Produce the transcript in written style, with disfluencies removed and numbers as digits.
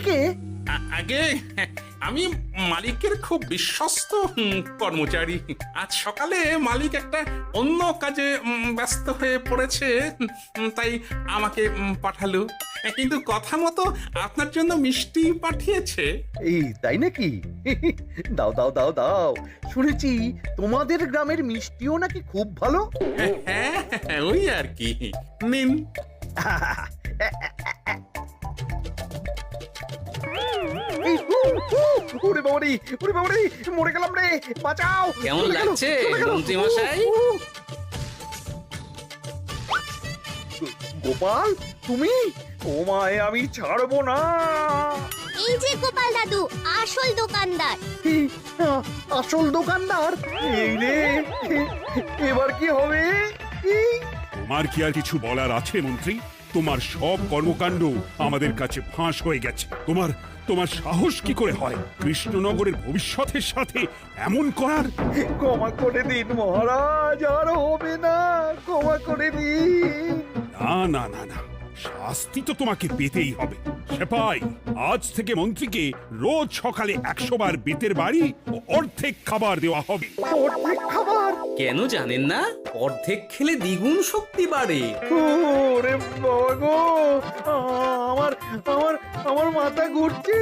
কে? আগে আমি মালিকের খুব বিশ্বস্ত কর্মচারী। আজ সকালে মালিক একটা অন্য কাজে ব্যস্ত হয়ে পড়েছে, তাই আমাকে পাঠালো। কিন্তু কথা মতো আপনার জন্য মিষ্টি পাঠিয়েছে। এই তাই নাকি? দাও দাও দাও দাও, শুনেছি তোমাদের গ্রামের মিষ্টিও নাকি খুব ভালো। হ্যাঁ, ওই আর কি। নিন। এই, ওরে বাবারে, ওরে বাবারে, মরে গেলাম রে, বাঁচাও! কেমন চলে গেল, লাগছে চলে গেল। মন্ত্রী মশাই? গোপাল, তুমি? ও মায়, আমি ছাড়বো না। এই যে গোপাল দাদু, আসল দোকানদার। এই, আসল দোকানদার? এই রে, এবার কি হবে? এই, তোমার কি আর কিছু বলার আছে মন্ত্রী? তোমার সব কর্মকাণ্ড আমাদের কাছে ফাঁস হয়ে গেছে। তোমার তোমার সাহস কি করে হয় কৃষ্ণনগরের ভবিষ্যতের সাথে এমন করার? ক্ষমা করে দিন মহারাজ, আর হবে না, ক্ষমা করে দিন। না না না না, শাস্তি তো তোমাকে পেতেই হবে। সেপাই, আজ থেকে মন্ত্রীকে রোজ সকালে 100 বার বেতের বাড়ি ও অর্ধেক খাবার দেওয়া হবে। অর্ধেক খাবার? কেন জানেন না? অর্ধেক খেলে দ্বিগুণ শক্তি বাড়ে। ওরে বাবা গো, আমার আমার আমার মাথা ঘুরছে।